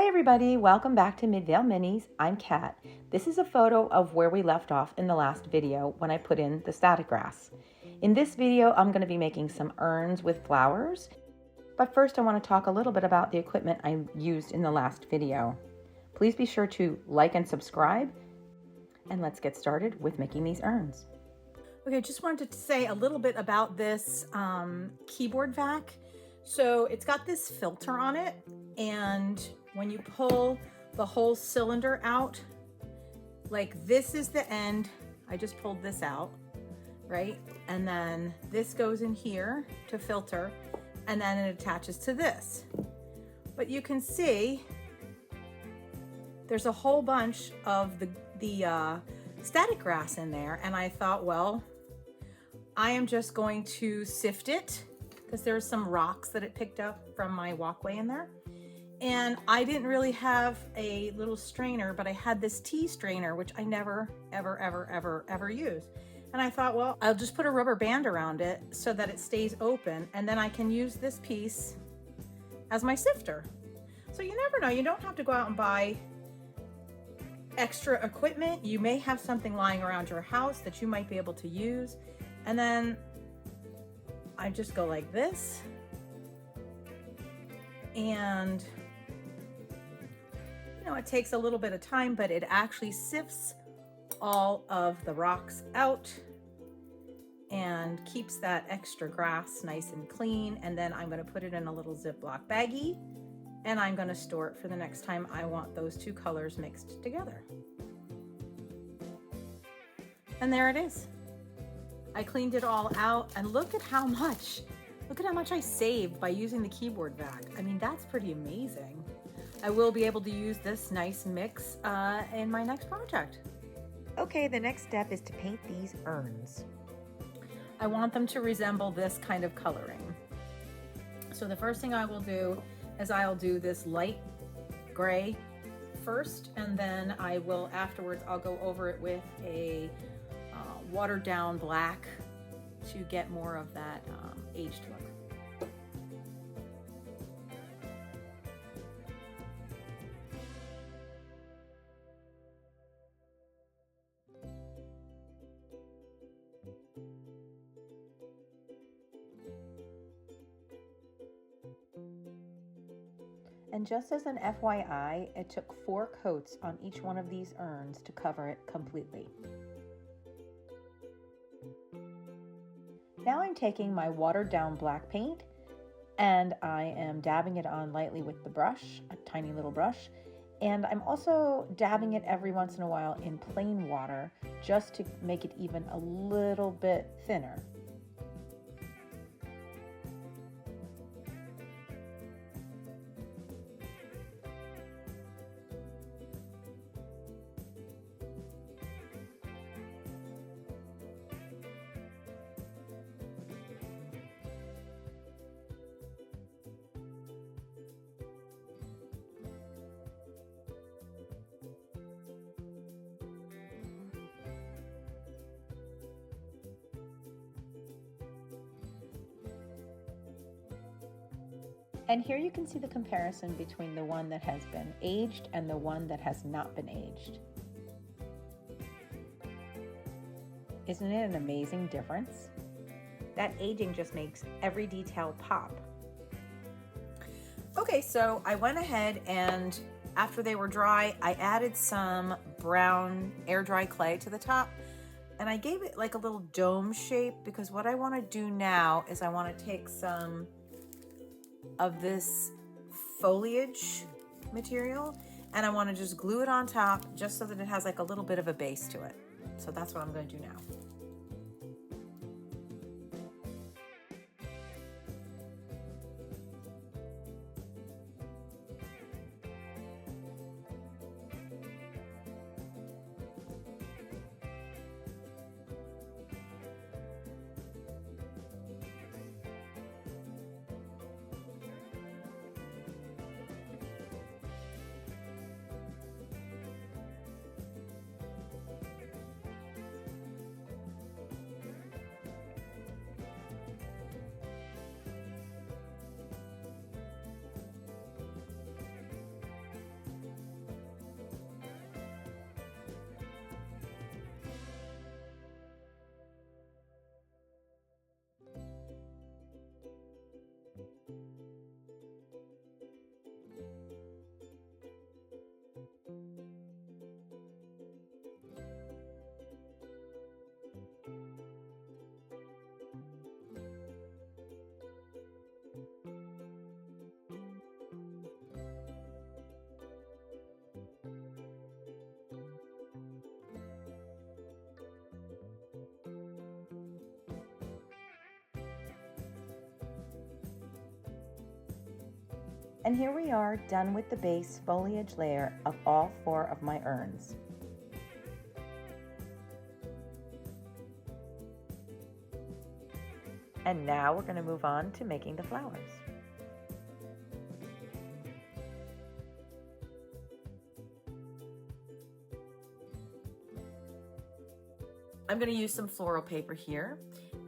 Hi everybody, welcome back to Midvale Minis. I'm Kat. This is a photo of where we left off in the last video when I put in the static grass. In this video, I'm going to be making some urns with flowers. But first I want to talk a little bit about the equipment I used in the last video. Please be sure to like and subscribe, and let's get started with making these urns. Okay, just wanted to say a little bit about this keyboard vac. So it's got this filter on it, and when you pull the whole cylinder out, like this is the end. I just pulled this out, right? And then this goes in here to filter, and then it attaches to this. But you can see there's a whole bunch of the static grass in there, and I thought, well, I am just going to sift it because there's some rocks that it picked up from my walkway in there. And I didn't really have a little strainer, but I had this tea strainer, which I never, ever use. And I thought, well, I'll just put a rubber band around it so that it stays open, and then I can use this piece as my sifter. So you never know, you don't have to go out and buy extra equipment. You may have something lying around your house that you might be able to use. And then I just go like this, and you know, it takes a little bit of time, but it actually sifts all of the rocks out and keeps that extra grass nice and clean. And then I'm going to put it in a little Ziploc baggie, and I'm going to store it for the next time I want those two colors mixed together. And there it is. I cleaned it all out, and look at how much I saved by using the keyboard vac. I mean, that's pretty amazing. I will be able to use this nice mix in my next project. Okay, the next step is to paint these urns. I want them to resemble this kind of coloring. So the first thing I will do is I'll do this light gray first, and then I will afterwards, I'll go over it with a watered down black to get more of that aged look. And just as an FYI, it took 4 coats on each one of these urns to cover it completely. Now I'm taking my watered down black paint, and I am dabbing it on lightly with the brush, a tiny little brush, and I'm also dabbing it every once in a while in plain water just to make it even a little bit thinner. And here you can see the comparison between the one that has been aged and the one that has not been aged. Isn't it an amazing difference? That aging just makes every detail pop. Okay, so I went ahead and after they were dry, I added some brown air dry clay to the top, and I gave it like a little dome shape because what I want to do now is I want to take some of this foliage material, and I want to just glue it on top just so that it has like a little bit of a base to it. So that's what I'm going to do now. And here we are, done with the base foliage layer of all 4 of my urns. And now we're going to move on to making the flowers. I'm going to use some floral paper here,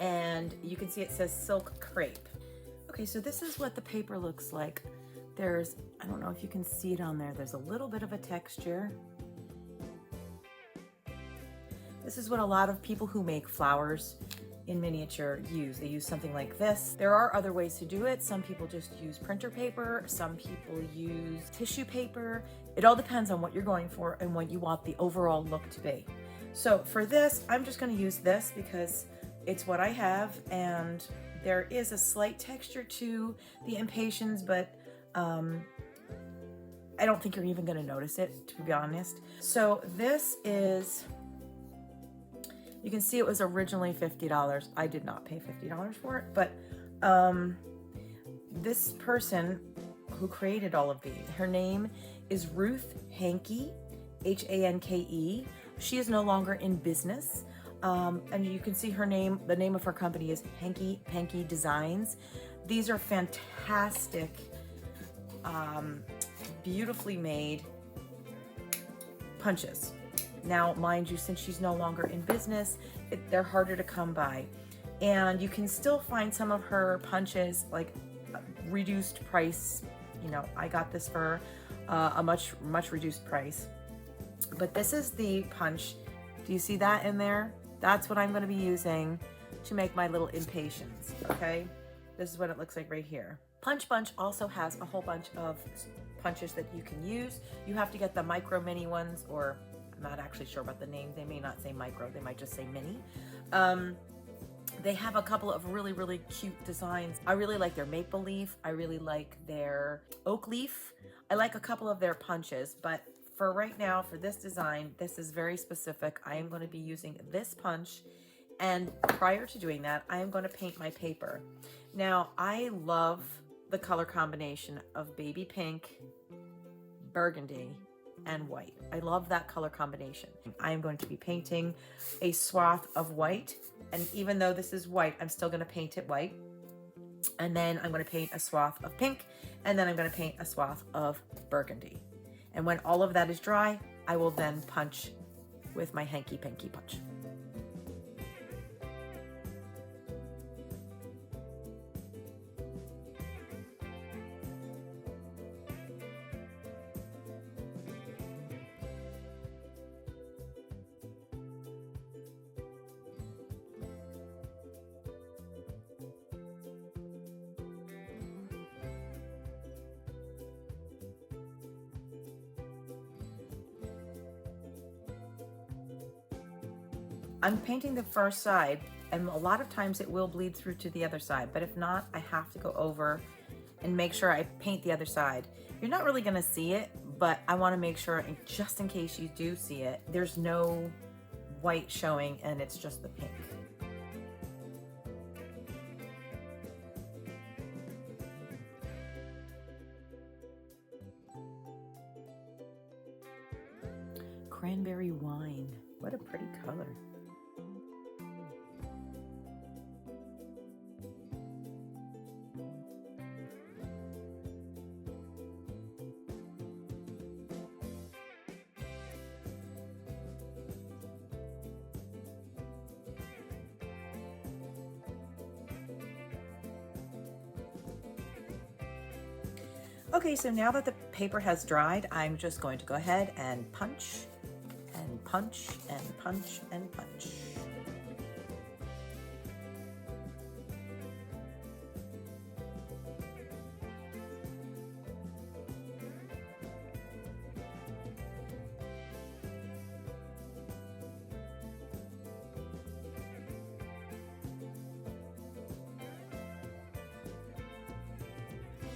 and you can see it says silk crepe. Okay, so this is what the paper looks like. There's, I don't know if you can see it on there, there's a little bit of a texture. This is what a lot of people who make flowers in miniature use. They use something like this. There are other ways to do it. Some people just use printer paper. Some people use tissue paper. It all depends on what you're going for and what you want the overall look to be. So for this, I'm just going to use this because it's what I have, and there is a slight texture to the impatiens, but I don't think you're even going to notice it, to be honest. So this is, you can see it was originally $50. I did not pay $50 for it, but this person who created all of these, her name is Ruth Hanke, Hanke. She is no longer in business. And you can see her name, the name of her company is Hanke Panky Designs. These are fantastic, beautifully made punches. Now, mind you, since she's no longer in business, they're harder to come by. And you can still find some of her punches, like reduced price. You know, I got this for a much reduced price. But this is the punch. Do you see that in there? That's what I'm going to be using to make my little impatiens, okay? This is what it looks like right here. Punch Bunch also has a whole bunch of punches that you can use. You have to get the micro mini ones, or I'm not actually sure about the name. They may not say micro, they might just say mini. They have a couple of really cute designs. I really like their maple leaf. I really like their oak leaf. I like a couple of their punches, but for right now, for this design, this is very specific. I am going to be using this punch, and prior to doing that, I am going to paint my paper. Now, I love the color combination of baby pink, burgundy, and white. I love that color combination. I am going to be painting a swath of white, and even though this is white, I'm still going to paint it white. And then I'm going to paint a swath of pink, and then I'm going to paint a swath of burgundy. And when all of that is dry, I will then punch with my Hanky Panky punch. I'm painting the first side, and a lot of times it will bleed through to the other side, but if not, I have to go over and make sure I paint the other side. You're not really gonna see it, but I wanna make sure, just in case you do see it, there's no white showing and it's just the pink. Cranberry wine, what a pretty color. Okay, so now that the paper has dried, I'm just going to go ahead and punch and punch and punch and punch.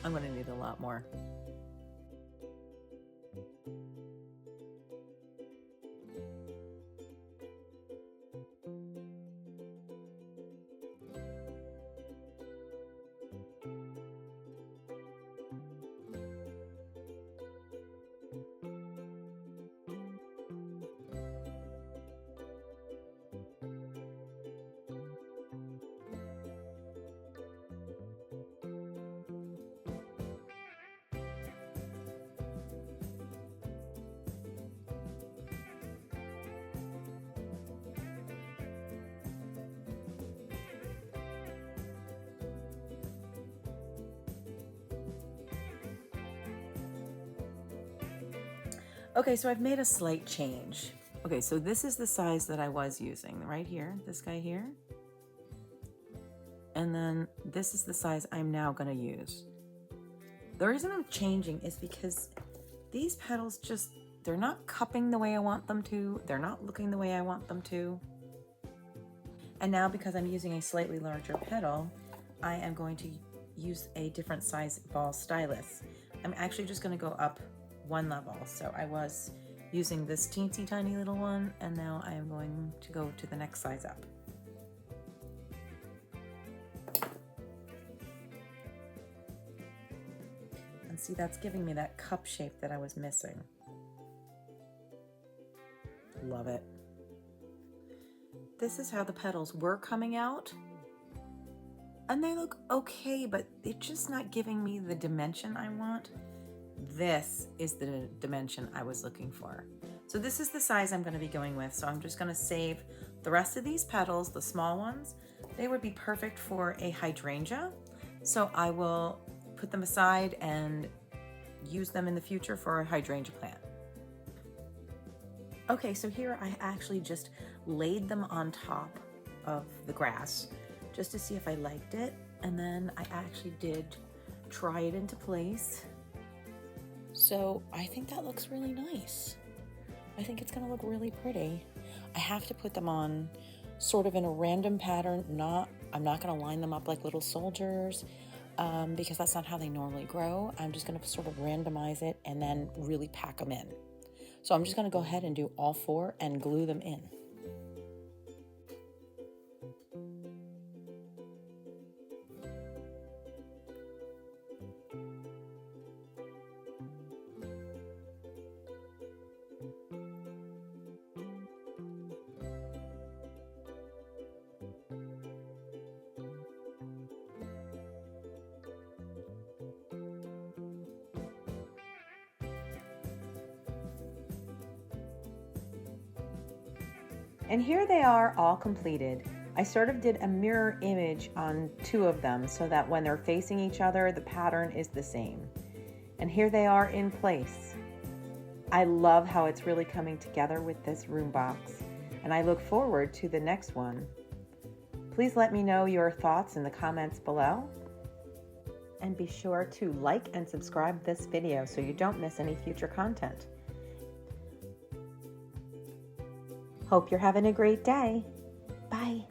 I'm going to need a lot more. Okay, so I've made a slight change. Okay, so this is the size that I was using right here, this guy here. And then this is the size I'm now gonna use. The reason I'm changing is because these petals just, they're not cupping the way I want them to. They're not looking the way I want them to. And now because I'm using a slightly larger petal, I am going to use a different size ball stylus. I'm actually just gonna go up one level. So I was using this teensy tiny little one, and now I am going to go to the next size up. And see, that's giving me that cup shape that I was missing. Love it. This is how the petals were coming out. And they look okay, but they're just not giving me the dimension I want. This is the dimension I was looking for. So this is the size I'm gonna be going with. So I'm just gonna save the rest of these petals, the small ones. They would be perfect for a hydrangea. So I will put them aside and use them in the future for a hydrangea plant. Okay, so here I actually just laid them on top of the grass just to see if I liked it. And then I actually did try it into place. So I think that looks really nice. I think it's gonna look really pretty. I have to put them on sort of in a random pattern. I'm not gonna line them up like little soldiers because that's not how they normally grow. I'm just gonna sort of randomize it and then really pack them in. So I'm just gonna go ahead and do all 4 and glue them in. And here they are all completed. I sort of did a mirror image on 2 of them so that when they're facing each other, the pattern is the same. And here they are in place. I love how it's really coming together with this room box, and I look forward to the next one. Please let me know your thoughts in the comments below. And be sure to like and subscribe this video so you don't miss any future content. Hope you're having a great day. Bye.